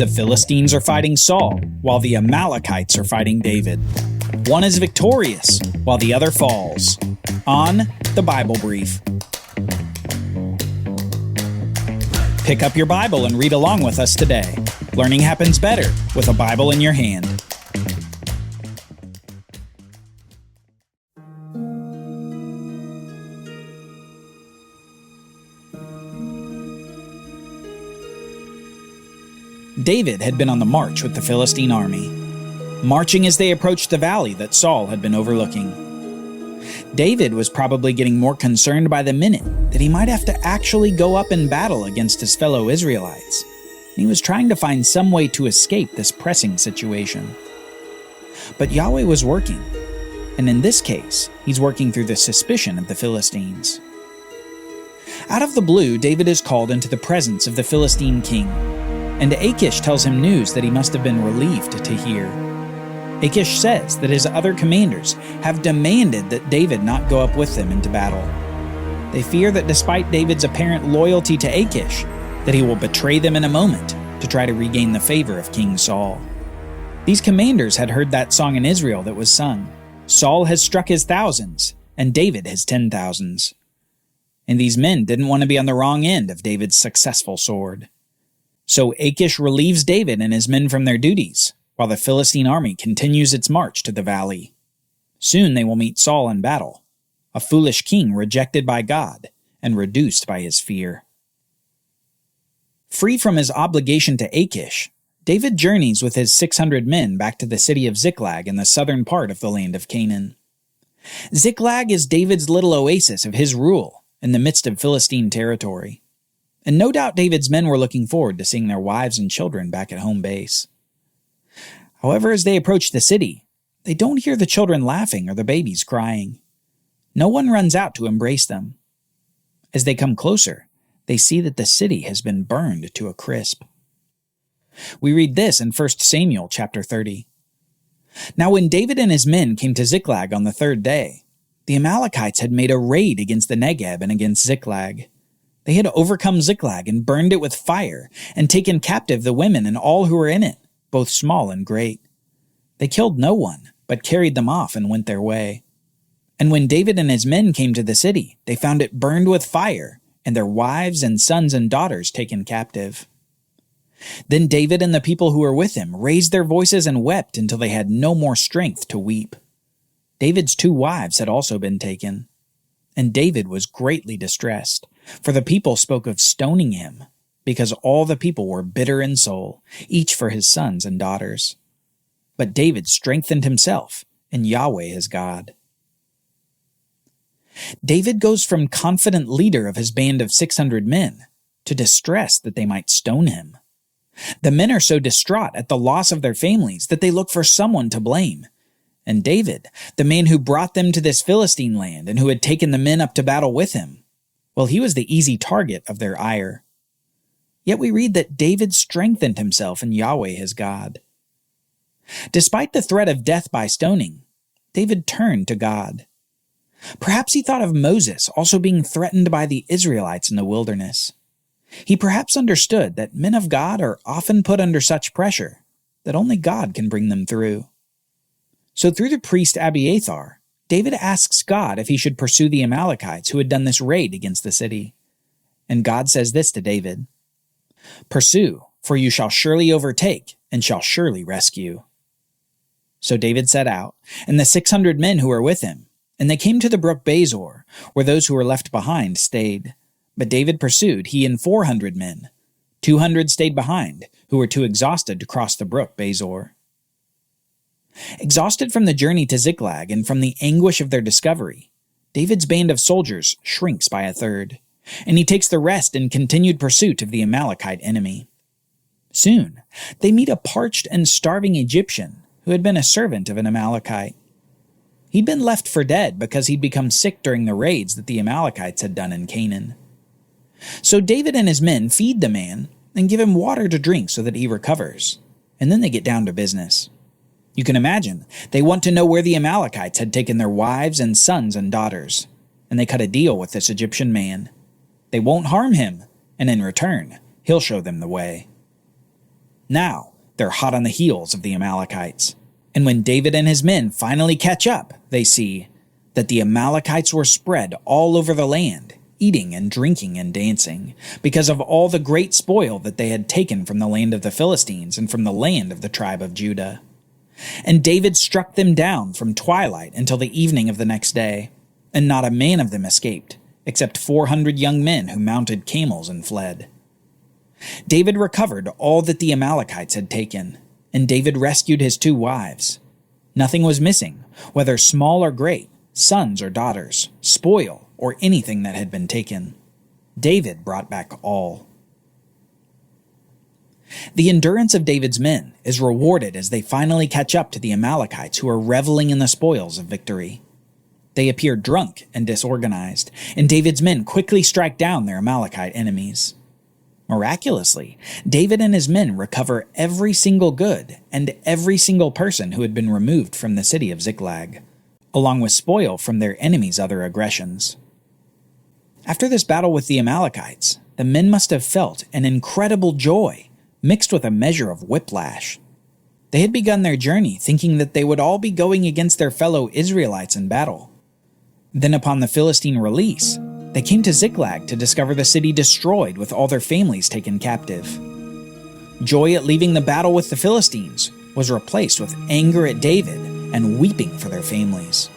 The Philistines are fighting Saul, while the Amalekites are fighting David. One is victorious, while the other falls. On the Bible Brief. Pick up your Bible and read along with us today. Learning happens better with a Bible in your hand. David had been on the march with the Philistine army, marching as they approached the valley that Saul had been overlooking. David was probably getting more concerned by the minute that he might have to actually go up in battle against his fellow Israelites. He was trying to find some way to escape this pressing situation. But Yahweh was working, and in this case, he's working through the suspicion of the Philistines. Out of the blue, David is called into the presence of the Philistine king, and Achish tells him news that he must have been relieved to hear. Achish says that his other commanders have demanded that David not go up with them into battle. They fear that despite David's apparent loyalty to Achish, that he will betray them in a moment to try to regain the favor of King Saul. These commanders had heard that song in Israel that was sung, "Saul has struck his thousands, and David his 10,000s." And these men didn't want to be on the wrong end of David's successful sword. So Achish relieves David and his men from their duties, while the Philistine army continues its march to the valley. Soon they will meet Saul in battle, a foolish king rejected by God and reduced by his fear. Free from his obligation to Achish, David journeys with his 600 men back to the city of Ziklag in the southern part of the land of Canaan. Ziklag is David's little oasis of his rule in the midst of Philistine territory. And no doubt David's men were looking forward to seeing their wives and children back at home base. However, as they approach the city, they don't hear the children laughing or the babies crying. No one runs out to embrace them. As they come closer, they see that the city has been burned to a crisp. We read this in 1 Samuel chapter 30. Now when David and his men came to Ziklag on the third day, the Amalekites had made a raid against the Negeb and against Ziklag. They had overcome Ziklag and burned it with fire, and taken captive the women and all who were in it, both small and great. They killed no one, but carried them off and went their way. And when David and his men came to the city, they found it burned with fire, and their wives and sons and daughters taken captive. Then David and the people who were with him raised their voices and wept until they had no more strength to weep. David's 2 wives had also been taken. And David was greatly distressed, for the people spoke of stoning him, because all the people were bitter in soul, each for his sons and daughters. But David strengthened himself in Yahweh his God. David goes from confident leader of his band of 600 men to distressed that they might stone him. The men are so distraught at the loss of their families that they look for someone to blame. And David, the man who brought them to this Philistine land and who had taken the men up to battle with him, well, he was the easy target of their ire. Yet we read that David strengthened himself in Yahweh his God. Despite the threat of death by stoning, David turned to God. Perhaps he thought of Moses also being threatened by the Israelites in the wilderness. He perhaps understood that men of God are often put under such pressure that only God can bring them through. So through the priest Abiathar, David asks God if he should pursue the Amalekites who had done this raid against the city. And God says this to David, "Pursue, for you shall surely overtake and shall surely rescue." So David set out, and the 600 men who were with him, and they came to the brook Bezor, where those who were left behind stayed. But David pursued, he and 400 men. 200 stayed behind, who were too exhausted to cross the brook Bezor. Exhausted from the journey to Ziklag and from the anguish of their discovery, David's band of soldiers shrinks by a third, and he takes the rest in continued pursuit of the Amalekite enemy. Soon, they meet a parched and starving Egyptian who had been a servant of an Amalekite. He'd been left for dead because he'd become sick during the raids that the Amalekites had done in Canaan. So David and his men feed the man and give him water to drink so that he recovers, and then they get down to business. You can imagine, they want to know where the Amalekites had taken their wives and sons and daughters, and they cut a deal with this Egyptian man. They won't harm him, and in return, he'll show them the way. Now, they're hot on the heels of the Amalekites. And when David and his men finally catch up, they see that the Amalekites were spread all over the land, eating and drinking and dancing, because of all the great spoil that they had taken from the land of the Philistines and from the land of the tribe of Judah. And David struck them down from twilight until the evening of the next day, and not a man of them escaped, except 400 young men who mounted camels and fled. David recovered all that the Amalekites had taken, and David rescued his 2 wives. Nothing was missing, whether small or great, sons or daughters, spoil, or anything that had been taken. David brought back all. The endurance of David's men is rewarded as they finally catch up to the Amalekites who are reveling in the spoils of victory. They appear drunk and disorganized, and David's men quickly strike down their Amalekite enemies. Miraculously, David and his men recover every single good and every single person who had been removed from the city of Ziklag, along with spoil from their enemies' other aggressions. After this battle with the Amalekites, the men must have felt an incredible joy, mixed with a measure of whiplash. They had begun their journey thinking that they would all be going against their fellow Israelites in battle. Then upon the Philistine release, they came to Ziklag to discover the city destroyed with all their families taken captive. Joy at leaving the battle with the Philistines was replaced with anger at David and weeping for their families.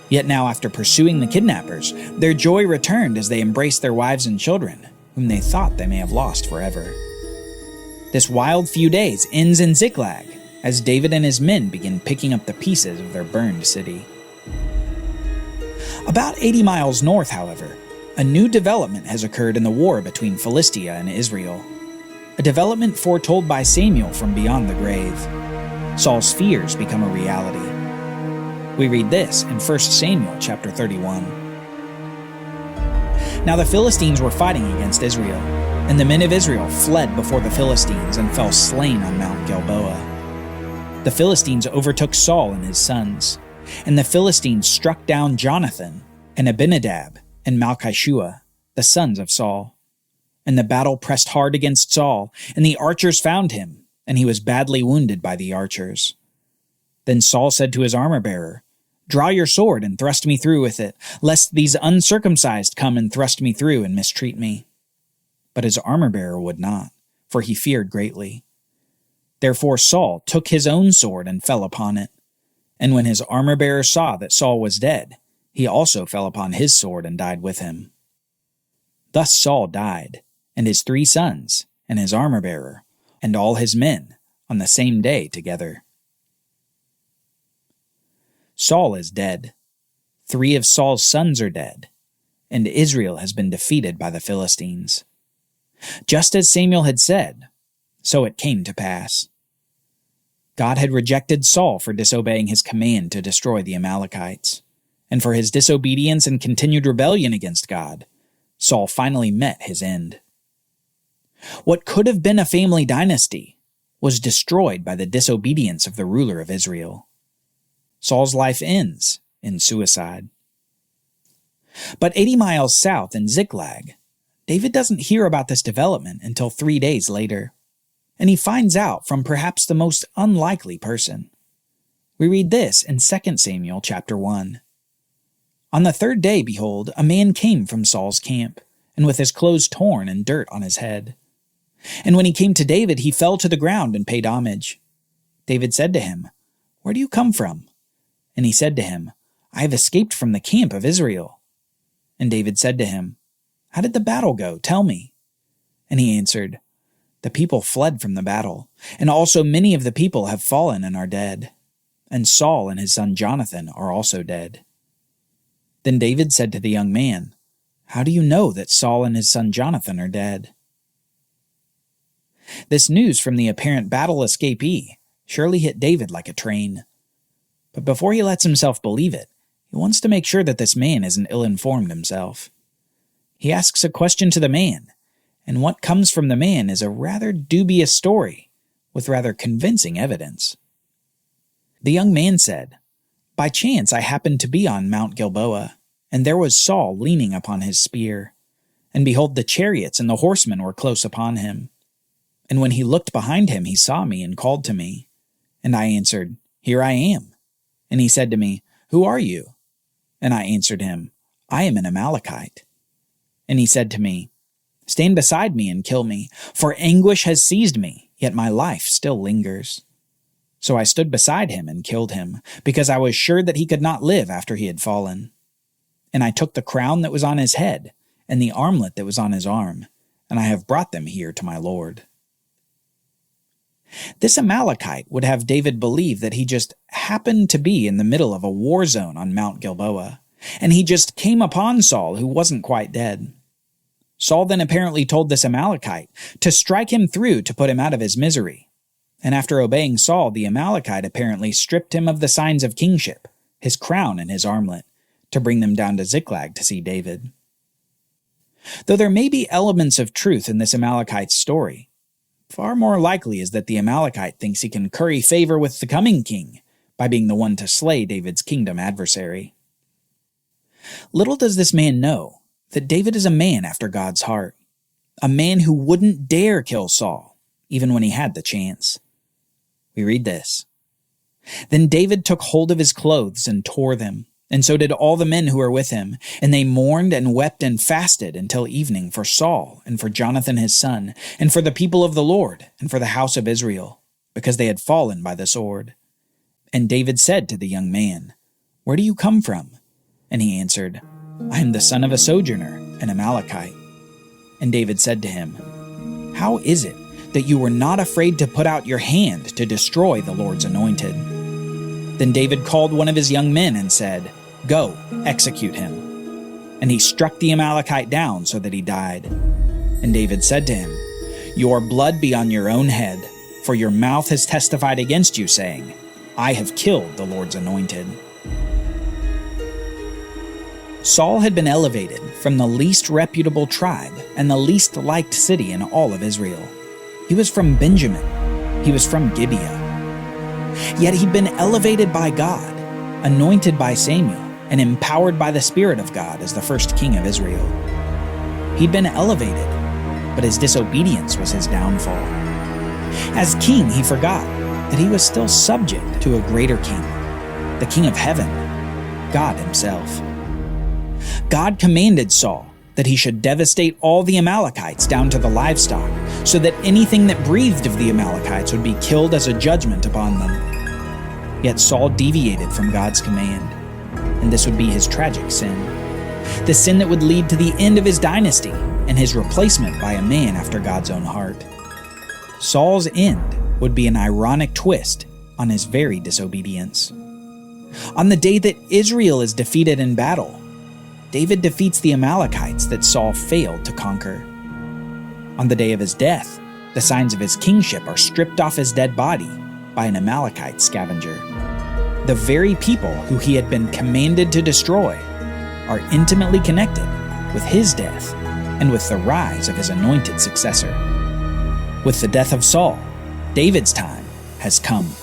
Yet now, after pursuing the kidnappers, their joy returned as they embraced their wives and children, whom they thought they may have lost forever. This wild few days ends in Ziklag, as David and his men begin picking up the pieces of their burned city. About 80 miles north, however, a new development has occurred in the war between Philistia and Israel. A development foretold by Samuel from beyond the grave. Saul's fears become a reality. We read this in 1 Samuel chapter 31. Now the Philistines were fighting against Israel, and the men of Israel fled before the Philistines and fell slain on Mount Gilboa. The Philistines overtook Saul and his sons, and the Philistines struck down Jonathan and Abinadab and Malchishua, the sons of Saul. And the battle pressed hard against Saul, and the archers found him, and he was badly wounded by the archers. Then Saul said to his armor-bearer, "Draw your sword and thrust me through with it, lest these uncircumcised come and thrust me through and mistreat me." But his armor-bearer would not, for he feared greatly. Therefore Saul took his own sword and fell upon it. And when his armor-bearer saw that Saul was dead, he also fell upon his sword and died with him. Thus Saul died, and his 3 sons, and his armor-bearer, and all his men, on the same day together. Saul is dead. 3 of Saul's sons are dead, and Israel has been defeated by the Philistines. Just as Samuel had said, so it came to pass. God had rejected Saul for disobeying his command to destroy the Amalekites, and for his disobedience and continued rebellion against God, Saul finally met his end. What could have been a family dynasty was destroyed by the disobedience of the ruler of Israel. Saul's life ends in suicide. But 80 miles south in Ziklag, David doesn't hear about this development until 3 days later, and he finds out from perhaps the most unlikely person. We read this in 2 Samuel chapter 1. On the 3rd day, behold, a man came from Saul's camp, and with his clothes torn and dirt on his head. And when he came to David, he fell to the ground and paid homage. David said to him, "Where do you come from?" And he said to him, "I have escaped from the camp of Israel." And David said to him, "How did the battle go? Tell me." And he answered, "The people fled from the battle, and also many of the people have fallen and are dead. And Saul and his son Jonathan are also dead." Then David said to the young man, "How do you know that Saul and his son Jonathan are dead?" This news from the apparent battle escapee surely hit David like a train. But before he lets himself believe it, he wants to make sure that this man isn't ill-informed himself. He asks a question to the man, and what comes from the man is a rather dubious story with rather convincing evidence. The young man said, "By chance I happened to be on Mount Gilboa, and there was Saul leaning upon his spear. And behold, the chariots and the horsemen were close upon him. And when he looked behind him, he saw me and called to me. And I answered, 'Here I am.' And he said to me, 'Who are you?' And I answered him, 'I am an Amalekite.' And he said to me, 'Stand beside me and kill me, for anguish has seized me, yet my life still lingers.' So I stood beside him and killed him, because I was sure that he could not live after he had fallen. And I took the crown that was on his head and the armlet that was on his arm, and I have brought them here to my Lord." This Amalekite would have David believe that he just happened to be in the middle of a war zone on Mount Gilboa, and he just came upon Saul, who wasn't quite dead. Saul then apparently told this Amalekite to strike him through to put him out of his misery. And after obeying Saul, the Amalekite apparently stripped him of the signs of kingship, his crown and his armlet, to bring them down to Ziklag to see David. Though there may be elements of truth in this Amalekite's story, far more likely is that the Amalekite thinks he can curry favor with the coming king by being the one to slay David's kingdom adversary. Little does this man know that David is a man after God's heart, a man who wouldn't dare kill Saul, even when he had the chance. We read this. "Then David took hold of his clothes and tore them, and so did all the men who were with him, and they mourned and wept and fasted until evening for Saul and for Jonathan his son, and for the people of the Lord, and for the house of Israel, because they had fallen by the sword. And David said to the young man, 'Where do you come from?' And he answered, 'I am the son of a sojourner, an Amalekite.' And David said to him, 'How is it that you were not afraid to put out your hand to destroy the Lord's anointed?' Then David called one of his young men and said, 'Go, execute him.' And he struck the Amalekite down so that he died. And David said to him, 'Your blood be on your own head, for your mouth has testified against you, saying, I have killed the Lord's anointed.'" Saul had been elevated from the least reputable tribe and the least liked city in all of Israel. He was from Benjamin. He was from Gibeah. Yet he'd been elevated by God, anointed by Samuel, and empowered by the Spirit of God as the first king of Israel. He'd been elevated, but his disobedience was his downfall. As king, he forgot that he was still subject to a greater king, the King of heaven, God himself. God commanded Saul that he should devastate all the Amalekites down to the livestock, so that anything that breathed of the Amalekites would be killed as a judgment upon them. Yet Saul deviated from God's command, and this would be his tragic sin. The sin that would lead to the end of his dynasty and his replacement by a man after God's own heart. Saul's end would be an ironic twist on his very disobedience. On the day that Israel is defeated in battle, David defeats the Amalekites that Saul failed to conquer. On the day of his death, the signs of his kingship are stripped off his dead body by an Amalekite scavenger. The very people who he had been commanded to destroy are intimately connected with his death and with the rise of his anointed successor. With the death of Saul, David's time has come.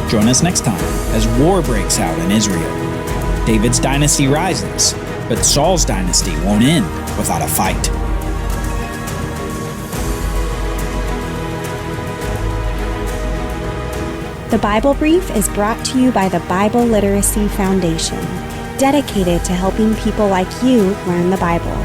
Join us next time as war breaks out in Israel. David's dynasty rises, but Saul's dynasty won't end without a fight. The Bible Brief is brought to you by the Bible Literacy Foundation, dedicated to helping people like you learn the Bible.